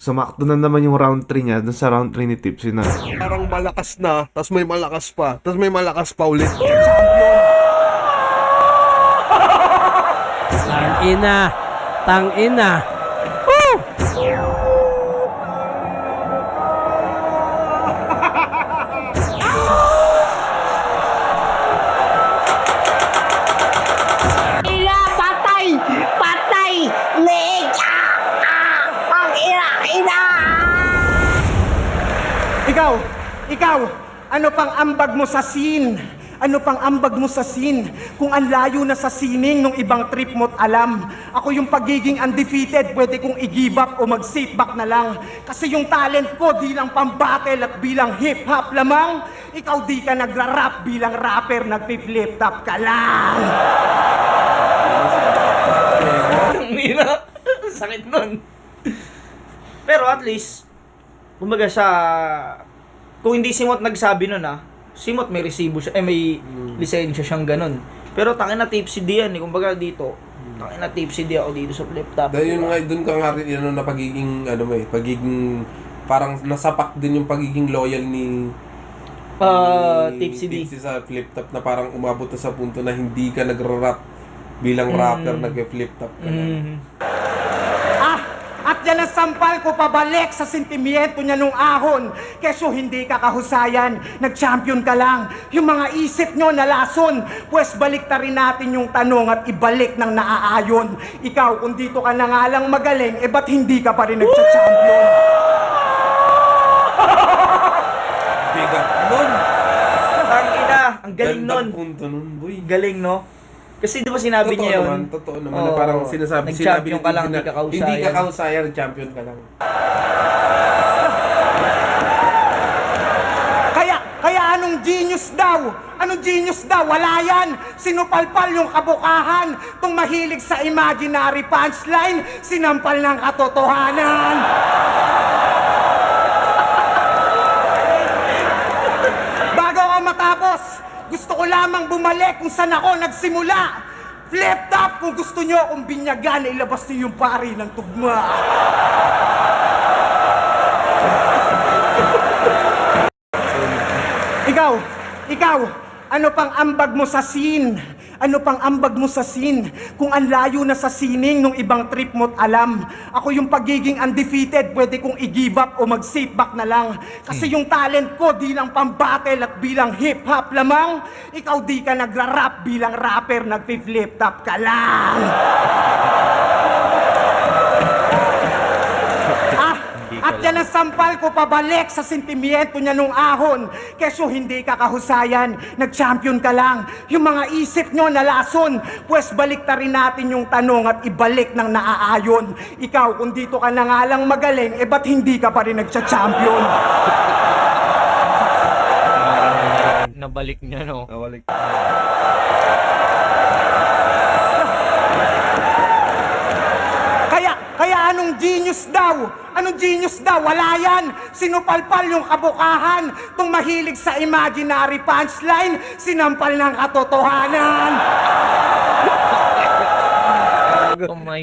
Sumakto na naman yung round 3 niya dun sa round 3 ni Tipsy na. Parang malakas na, tapos may malakas pa, tapos may malakas pa ulit. Tangina. Tangina. Woo! Ina, patay! Patay! Leeg! Ang ina! Ikaw, ano pang ambag mo sa scene? Ano pang ambag mo sa scene? Kung ang layo na sa sining nung ibang trip mo't alam. Ako yung pagiging undefeated, pwede kong i-give up o mag-sit back na lang. Kasi yung talent ko di lang pang-battle at bilang hip-hop lamang. Ikaw di ka nagra-rap bilang rapper, nag-flip top ka lang. Mira, sakit nun. Pero at least, kumbaga kung hindi si Mot nagsabi nun si Mot may resibo siya, may lisensya siyang ganun. Pero tangin na Tipsy D yan kumbaga dito, tangin na Tipsy D ako dito sa flip top. Dahil yun nga, dun ka nga rin, na pagiging, pagiging, parang nasapak din yung pagiging loyal ni Tipsy D. Tipsy sa flip top na parang umabot na sa punto na hindi ka nagra-rap bilang rapper, nag-flip top ka na. At yan ang sampal ko pabalik sa sentimiento niya nung ahon. Keso hindi ka kahusayan, nag-champion ka lang. Yung mga isip nyo nalason, pues balik ta rin natin yung tanong at ibalik ng naaayon. Ikaw, kung dito ka na nga lang magaling, ba't hindi ka pa rin nag-champion? Bigat nun! Tangina, ang galing nun. Gandang punto nun, boy. Galing, no? Kasi di ba sinabi niya yun? Totoo naman, na parang sinasabi nag-champion ka lang, na, hindi ka kahusayan. Hindi ka kahusayan, champion ka lang. Kaya anong genius daw? Anong genius daw? Wala yan. Sinupalpal yung kabukahan. Tung mahilig sa imaginary punchline, sinampal ng katotohanan. Bago ako matapos, gusto ko lamang bumalik kung saan ako nagsimula. Flip top kung gusto nyo kung binyagan, ilabas niyo yung pari ng tugma. Ikaw, ano pang ambag mo sa scene? Ano pang ambag mo sa scene? Kung ang layo na sa sining nung ibang trip mo't alam. Ako yung pagiging undefeated, pwede kong i-give up o mag-sit back na lang. Kasi yung talent ko di lang pang-battle at bilang hip-hop lamang. Ikaw di ka nagra-rap bilang rapper, nag-flip top ka lang. At yan ang sampal ko pabalik sa sentimiento niya nung ahon. Keso hindi ka kahusayan, nag-champion ka lang. Yung mga isip nyo nalason, pues balik ta rin natin yung tanong at ibalik ng naaayon. Ikaw, kung dito ka na nga lang magaling, ba't hindi ka pa rin nag-champion? Nabalik niya, no? Nawalik. Kaya anong genius daw? Anong genius daw? Wala yan. Sinupalpal yung kabukahan. Tung mahilig sa imaginary punchline, sinampal ng katotohanan.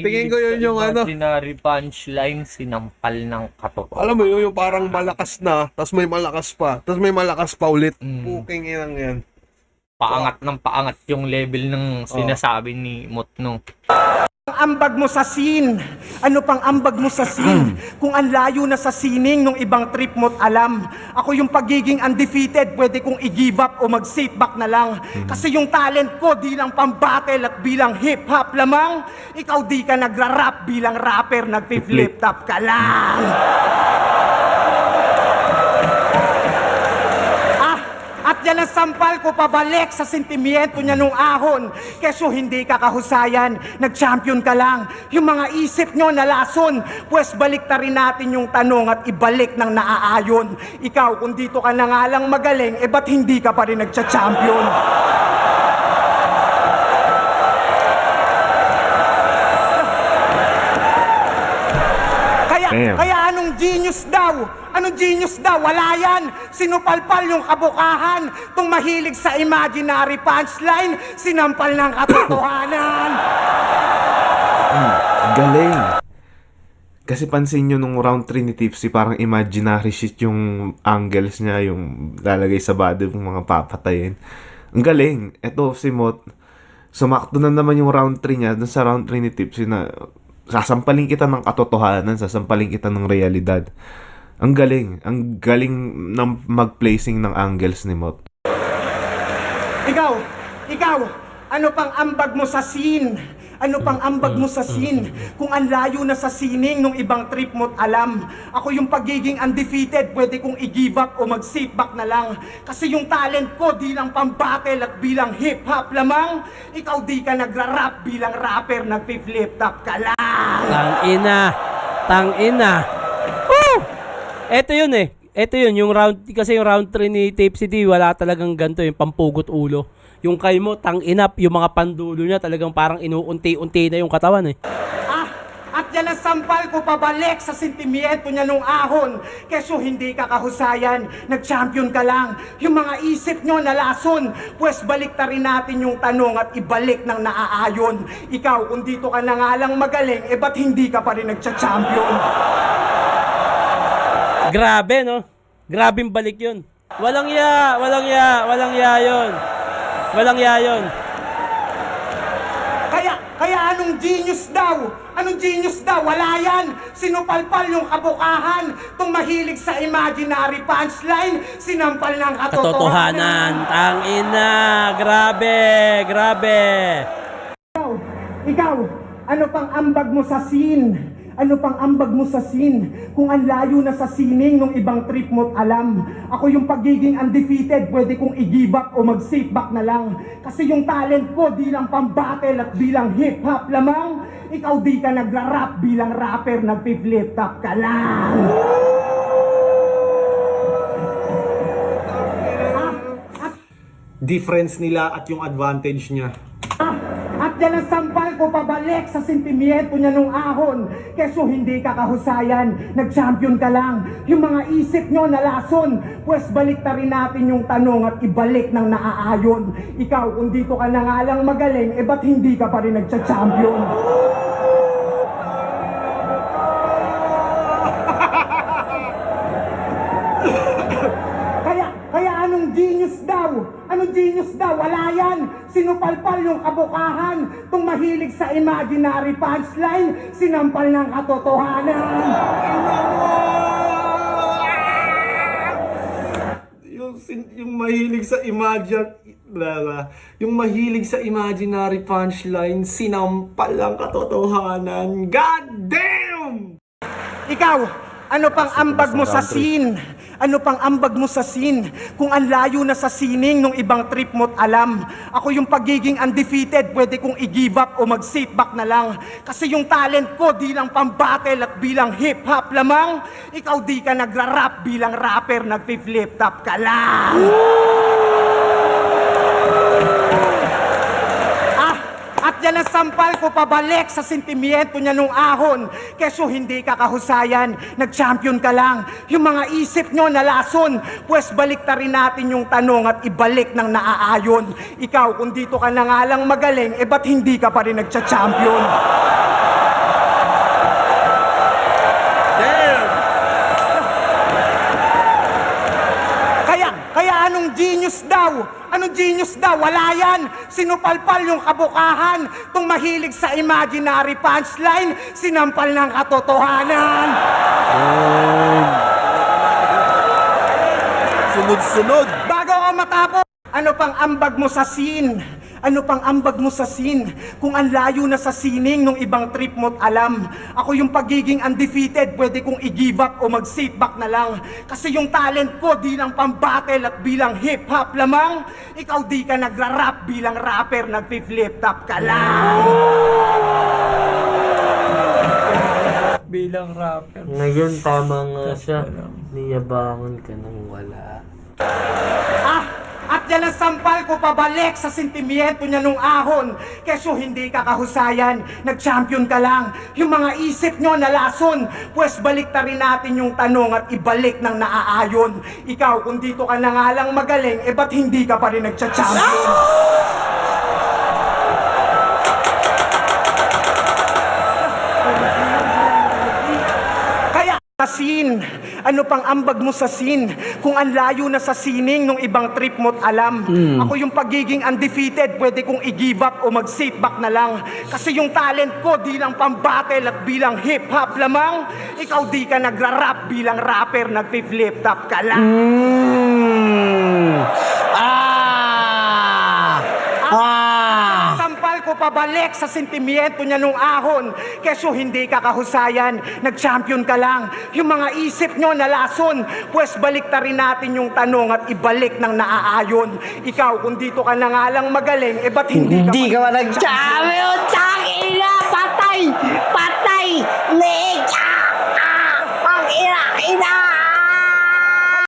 Tingin ko yun yung Imaginary punchline, sinampal ng katotohanan. Alam mo yun, yung parang malakas na, tapos may malakas pa, tapos may malakas pa ulit. Puking inang yan. Paangat ng paangat yung level ng sinasabi ni Motno. Ambag mo sa scene. Ano pang ambag mo sa scene? Kung ang layo na sa sining nung ibang trip mo't alam. Ako yung pagiging undefeated, pwede kong i-give up o mag-sit back na lang. Kasi yung talent ko di lang pang-battle at bilang hip-hop lamang. Ikaw di ka nagra-rap bilang rapper, nag-flip top ka lang. At yan ang sampal ko pabalik sa sentimiento niya nung ahon. Keso hindi ka kahusayan, nag-champion ka lang. Yung mga isip nyo nalason, pues balik ta rin natin yung tanong at ibalik ng naaayon. Ikaw, kung dito ka na nga lang magaling, ba't hindi ka pa rin nag-champion? Kaya anong genius daw? Anong genius daw? Wala yan. Sinupalpal yung kabukahan. Tung mahilig sa imaginary punchline, sinampal ng katotohanan. Galing. Kasi pansin nyo nung round 3 ni Tipsy, parang imaginary shit yung angles niya, yung lalagay sa body ng mga papatayin. Ang galing. Eto si Mot, sumakto na naman yung round 3 niya dun sa round 3 ni Tipsy na sasampalin kita ng katotohanan, sasampalin kita ng realidad. Ang galing. Ang galing ng mag-placing ng angles ni Mot. Ikaw, ano pang ambag mo sa scene? Ano pang ambag mo sa scene? Kung ang layo na sa sining nung ibang trip mo't alam. Ako yung pagiging undefeated, pwede kong i-give up o mag-sit back na lang. Kasi yung talent ko di lang pang-battle at bilang hip-hop lamang. Ikaw di ka nagra-rap bilang rapper, nag-flip top ka lang. Tangina. Woo! Ito yun eh. Ito yun, yung round, kasi yung round 3 ni Tipsy D, wala talagang ganito, yung pampugot ulo. Yung kay mo, tanginap, yung mga pandulo niya, talagang parang inuunti-unti na yung katawan eh. At yan ang sampal ko pabalik sa sentimiento niya nung ahon. Keso hindi ka kahusayan, nag-champion ka lang. Yung mga isip nyo nalason, pues balik ta rin natin yung tanong at ibalik ng naaayon. Ikaw, kung dito ka na nga lang magaling, ba't hindi ka pa rin nagcha-champion? Grabe, no? Grabing balik yun. Walang ya yun. Kaya anong genius daw? Anong genius daw? Wala yan. Sinupalpal yung kabukahan. Tung mahilig sa imaginary punchline, sinampal ng Katotohanan. Tangina. Grabe. Ikaw, ano pang ambag mo sa scene? Ano pang ambag mo sa scene? Kung ang layo na sa sining nung ibang trip mo't alam. Ako yung pagiging undefeated, pwede kong i-give up o mag-sit back na lang. Kasi yung talent ko di lang pang-battle at bilang hip-hop lamang. Ikaw di ka nagra-rap bilang rapper, nag-flip top ka lang. Difference nila at yung advantage niya. At yan ang sampal ko pabalik sa sentimiento niya nung ahon. Keso hindi ka kahusayan, nag-champion ka lang. Yung mga isip nyo nalason, pues balik ta rin natin yung tanong at ibalik ng naaayon. Ikaw, kung dito ka na nga lang magaling, ba't hindi ka pa rin nagcha-champion? Kaya anong genius daw? Anong genius daw? Wala yan. Sinupalpal yung kabukahan. Tung mahilig sa imaginary punchline, sinampal ng katotohanan. Yung mahilig sa yung mahilig sa imaginary punchline, sinampal ang katotohanan. God damn! Ikaw, ano pang ambag mo sa scene? Ano pang ambag mo sa scene? Kung ang layo na sa sining nung ibang trip mo't alam. Ako yung pagiging undefeated, pwede kong i-give up o mag-sit back na lang. Kasi yung talent ko di lang pang-battle at bilang hip-hop lamang. Ikaw di ka nagra-rap bilang rapper, nag-flip top ka lang. At yan ang sampal ko pabalik sa sentimiento niya nung ahon. Keso hindi ka kahusayan, nag-champion ka lang. Yung mga isip nyo nalason, pues balik ta rin natin yung tanong at ibalik ng naaayon. Ikaw, kung dito ka na nga lang magaling, ba't hindi ka pa rin nagcha-champion? Kaya anong genius daw? Anong genius daw? Wala yan. Sinupalpal yung kabukahan. Tung mahilig sa imaginary punchline, sinampal ng katotohanan. Sunod-sunod. Bago ako matapos, ano pang ambag mo sa scene? Ano pang ambag mo sa scene? Kung ang layo na sa sining nung ibang trip mo't alam. Ako yung pagiging undefeated, pwede kong i-give up o mag-sit back na lang. Kasi yung talent ko di lang pang-battle at bilang hip-hop lamang. Ikaw di ka nagra-rap bilang rapper, nag-flip top ka lang. Bilang rapper. Ngayon tama nga siya. Niyabangan ka nang wala. At yan ang sampal ko pabalik sa sentimiento niya nung ahon. Keso hindi ka kahusayan, nag-champion ka lang. Yung mga isip nyo nalason, pues balik ta rin natin yung tanong at ibalik ng naaayon. Ikaw, kung dito ka na nga lang magaling, ba't hindi ka pa rin nagcha-champion? Scene. Ano pang ambag mo sa scene? Kung ang layo na sa sining nung ibang trip mo't alam. Ako yung pagiging undefeated, pwede kong i-give up o mag-sit back na lang. Kasi yung talent ko di lang pang-battle at bilang hip-hop lamang. Ikaw di ka nagra-rap bilang rapper, nag-flip top ka lang. Sampal ko pabalik sa sentimiento niya nung ahon. Keso hindi ka kahusayan, nag-champion ka lang. Yung mga isip nyo nalason, pues balik ta rin natin yung tanong at ibalik ng naaayon. Ikaw, kung dito ka na nga lang magaling, ba't hindi ka ba nag-champion? Tangina! Patay! Patay! Leeg!